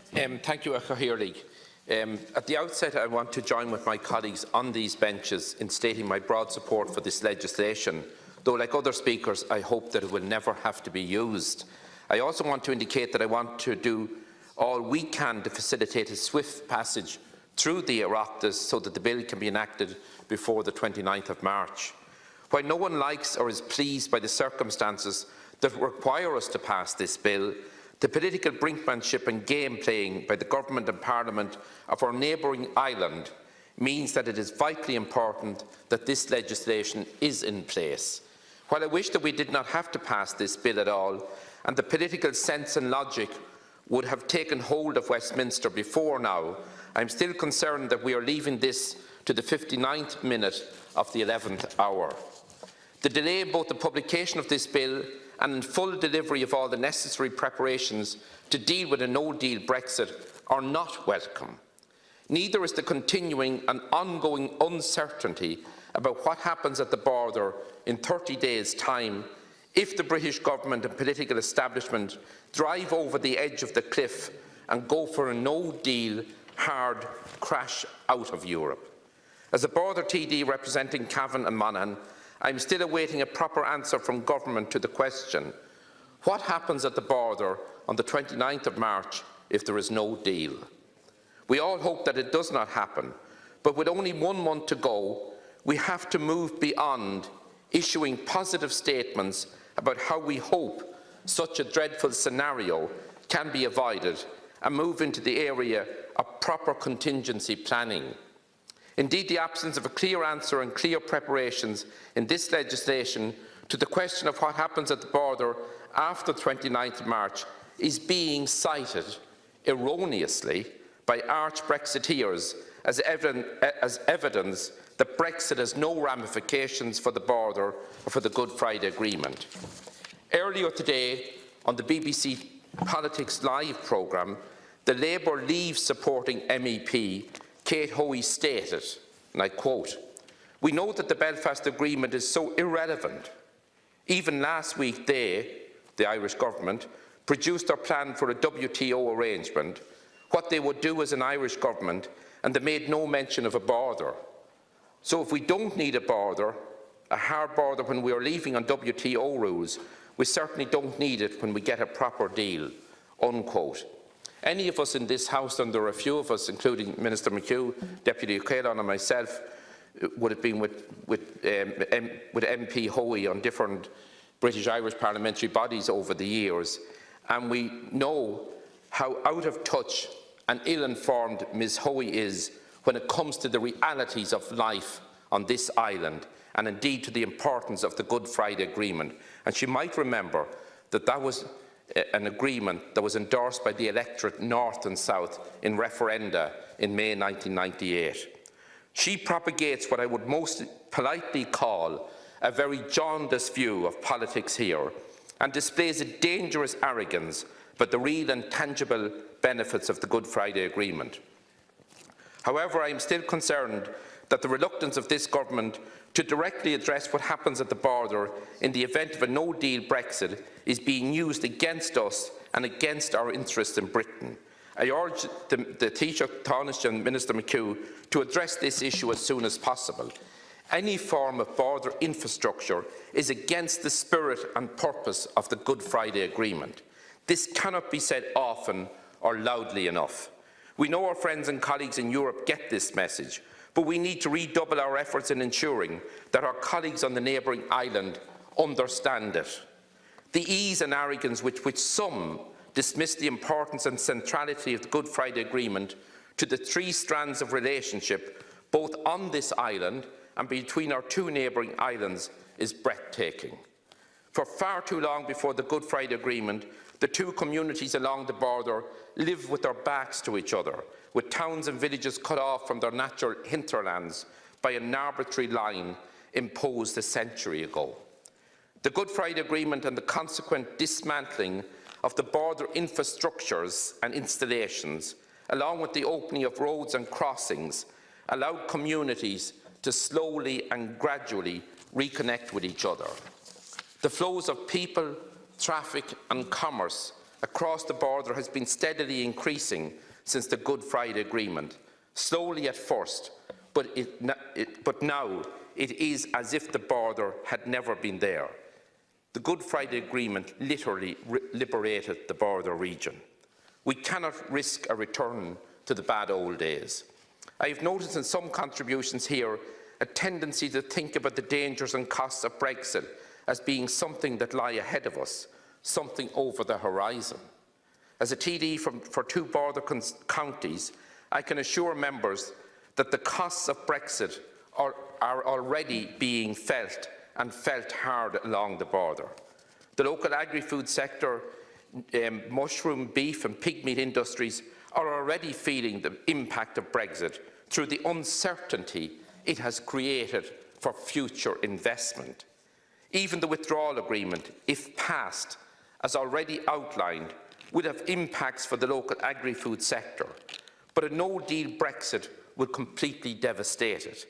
Thank you, Cahirlig. At the outset, I want to join with my colleagues on these benches in stating my broad support for this legislation, though, like other speakers, I hope that it will never have to be used. I also want to indicate that I want to do all we can to facilitate a swift passage through the Oireachtas so that the bill can be enacted before the 29th of March. While no one likes or is pleased by the circumstances that require us to pass this bill, the political brinkmanship and game playing by the Government and Parliament of our neighbouring island means that it is vitally important that this legislation is in place. While I wish that we did not have to pass this bill at all, and the political sense and logic would have taken hold of Westminster before now, I am still concerned that we are leaving this to the 59th minute of the 11th hour. The delay in both the publication of this bill and in full delivery of all the necessary preparations to deal with a no-deal Brexit are not welcome. Neither is the continuing and ongoing uncertainty about what happens at the border in 30 days' time if the British government and political establishment drive over the edge of the cliff and go for a no-deal, hard crash out of Europe. As a border TD representing Cavan and Monaghan, I am still awaiting a proper answer from government to the question: what happens at the border on the 29th of March if there is no deal? We all hope that it does not happen, but with only 1 month to go, we have to move beyond issuing positive statements about how we hope such a dreadful scenario can be avoided and move into the area of proper contingency planning. Indeed, the absence of a clear answer and clear preparations in this legislation to the question of what happens at the border after 29th March is being cited erroneously by arch-Brexiteers as evidence that Brexit has no ramifications for the border or for the Good Friday Agreement. Earlier today, on the BBC Politics Live programme, the Labour Leave supporting MEP Kate Hoey stated, and I quote, "We know that the Belfast Agreement is so irrelevant. Even last week they, the Irish government, produced their plan for a WTO arrangement, what they would do as an Irish government, and they made no mention of a border. So if we don't need a border, a hard border when we are leaving on WTO rules, we certainly don't need it when we get a proper deal," unquote. Any of us in this House, and there are a few of us, including Minister McHugh, Deputy O'Callaghan and myself, would have been with MP Hoey on different British-Irish parliamentary bodies over the years, and we know how out of touch and ill-informed Ms Hoey is when it comes to the realities of life on this island, and indeed to the importance of the Good Friday Agreement. And she might remember that that was an agreement that was endorsed by the electorate north and south in referenda in May 1998. She propagates what I would most politely call a very jaundiced view of politics here, and displays a dangerous arrogance about the real and tangible benefits of the Good Friday Agreement. However, I am still concerned that the reluctance of this government to directly address what happens at the border in the event of a no-deal Brexit is being used against us and against our interests in Britain. I urge the Taoiseach Taoiseach and Minister McHugh to address this issue as soon as possible. Any form of border infrastructure is against the spirit and purpose of the Good Friday Agreement. This cannot be said often or loudly enough. We know our friends and colleagues in Europe get this message, but we need to redouble our efforts in ensuring that our colleagues on the neighbouring island understand it. The ease and arrogance with which some dismiss the importance and centrality of the Good Friday Agreement to the 3 strands of relationship, both on this island and between our 2 neighbouring islands, is breathtaking. For far too long before the Good Friday Agreement, the 2 communities along the border lived with their backs to each other, with towns and villages cut off from their natural hinterlands by an arbitrary line imposed a century ago. The Good Friday Agreement and the consequent dismantling of the border infrastructures and installations, along with the opening of roads and crossings, allowed communities to slowly and gradually reconnect with each other. The flows of people, traffic and commerce across the border has been steadily increasing since the Good Friday Agreement, slowly at first, but now it is as if the border had never been there. The Good Friday Agreement literally liberated the border region. We cannot risk a return to the bad old days. I have noticed in some contributions here a tendency to think about the dangers and costs of Brexit as being something that lie ahead of us, something over the horizon. As a TD for two border counties, I can assure members that the costs of Brexit are already being felt, and felt hard along the border. The local agri-food sector, mushroom, beef and pigmeat industries are already feeling the impact of Brexit through the uncertainty it has created for future investment. Even the withdrawal agreement, if passed, as already outlined, would have impacts for the local agri-food sector, but a no-deal Brexit would completely devastate it,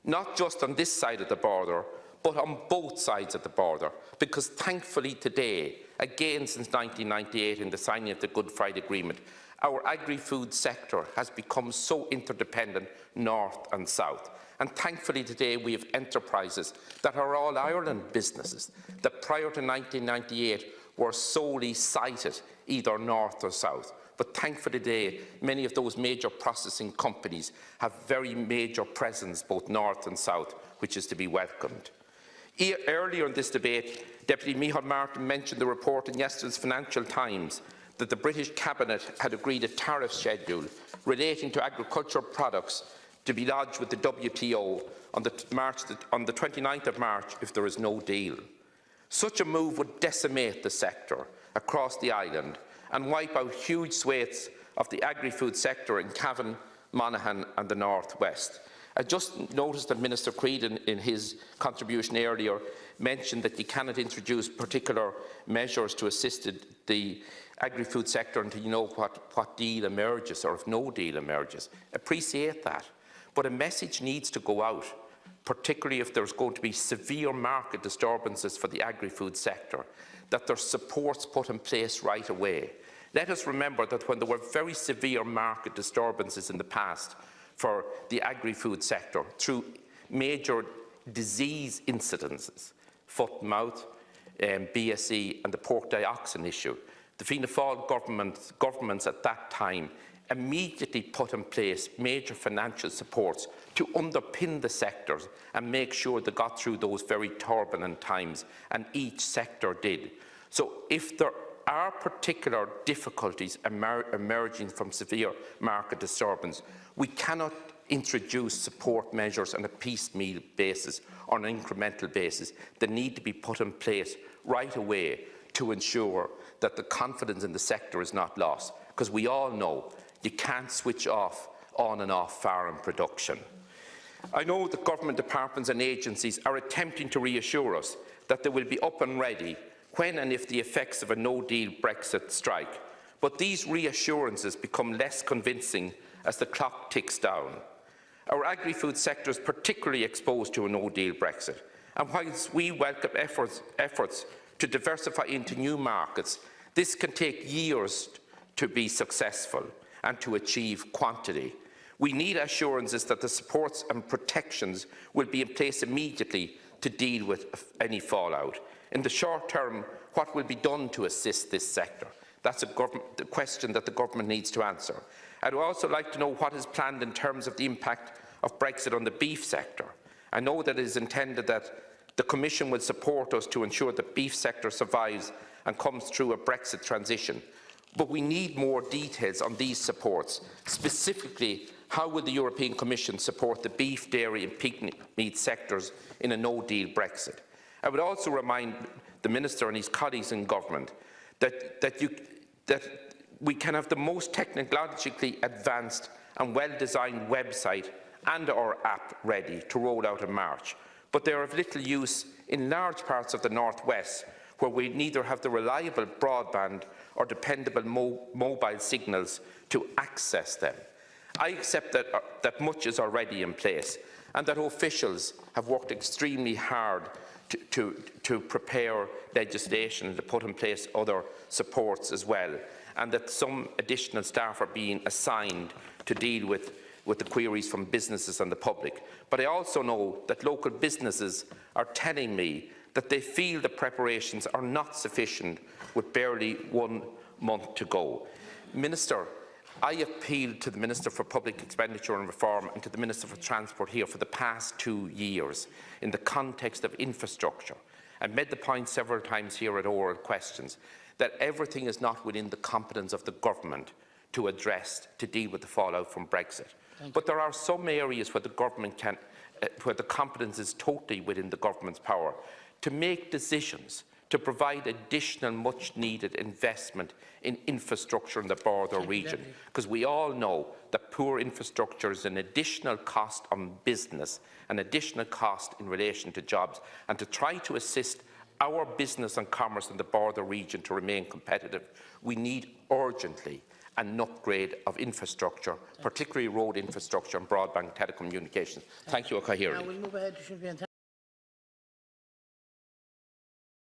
not just on this side of the border, but on both sides of the border, because thankfully today, again since 1998 in the signing of the Good Friday Agreement, our agri-food sector has become so interdependent north and south. And thankfully today we have enterprises that are all Ireland businesses that prior to 1998 were solely sited either north or south. But thankfully today, many of those major processing companies have very major presence both north and south, which is to be welcomed. Earlier in this debate, Deputy Micheál Martin mentioned the report in yesterday's Financial Times that the British Cabinet had agreed a tariff schedule relating to agricultural products to be lodged with the WTO on the 29th of March if there is no deal. Such a move would decimate the sector across the island and wipe out huge swathes of the agri-food sector in Cavan, Monaghan and the North West. I just noticed that Minister Creed in his contribution earlier mentioned that you cannot introduce particular measures to assist the agri-food sector until you know what deal emerges or if no deal emerges. Appreciate that. But a message needs to go out, particularly if there's going to be severe market disturbances for the agri-food sector, that there's supports put in place right away. Let us remember that when there were very severe market disturbances in the past for the agri-food sector through major disease incidences, foot and mouth, BSE and the pork dioxin issue, the Fianna Fáil governments at that time immediately put in place major financial supports to underpin the sectors and make sure they got through those very turbulent times, and each sector did. So if there are particular difficulties emerging from severe market disturbance, we cannot introduce support measures on a piecemeal basis or an incremental basis. They need to be put in place right away to ensure that the confidence in the sector is not lost, because we all know you can't switch off on and off farm production. I know that government departments and agencies are attempting to reassure us that they will be up and ready when and if the effects of a no-deal Brexit strike, but these reassurances become less convincing as the clock ticks down. Our agri-food sector is particularly exposed to a no-deal Brexit, and whilst we welcome efforts to diversify into new markets, this can take years to be successful and to achieve quantity. We need assurances that the supports and protections will be in place immediately to deal with any fallout. In the short term, what will be done to assist this sector? That's the question that the government needs to answer. I'd also like to know what is planned in terms of the impact of Brexit on the beef sector. I know that it is intended that the Commission will support us to ensure the beef sector survives and comes through a Brexit transition. But we need more details on these supports. Specifically, how will the European Commission support the beef, dairy and pig meat sectors in a no-deal Brexit? I would also remind the Minister and his colleagues in government that we can have the most technologically advanced and well-designed website and our app ready to roll out in March, but they are of little use in large parts of the North West, where we neither have the reliable broadband or dependable mobile signals to access them. I accept that much is already in place and that officials have worked extremely hard to prepare legislation and to put in place other supports as well, and that some additional staff are being assigned to deal with the queries from businesses and the public. But I also know that local businesses are telling me that they feel the preparations are not sufficient with barely 1 month to go. Minister, I appealed to the Minister for Public Expenditure and Reform and to the Minister for Transport here for the past 2 years in the context of infrastructure, and made the point several times here at oral questions that everything is not within the competence of the government to address, to deal with the fallout from Brexit. But there are some areas where the government can, where the competence is totally within the government's power to make decisions to provide additional much-needed investment in infrastructure in the border region, because we all know that poor infrastructure is an additional cost on business, an additional cost in relation to jobs, and to try to assist our business and commerce in the border region to remain competitive, we need urgently an upgrade of infrastructure, particularly road infrastructure and broadband telecommunications. Thank you, Oireachtas.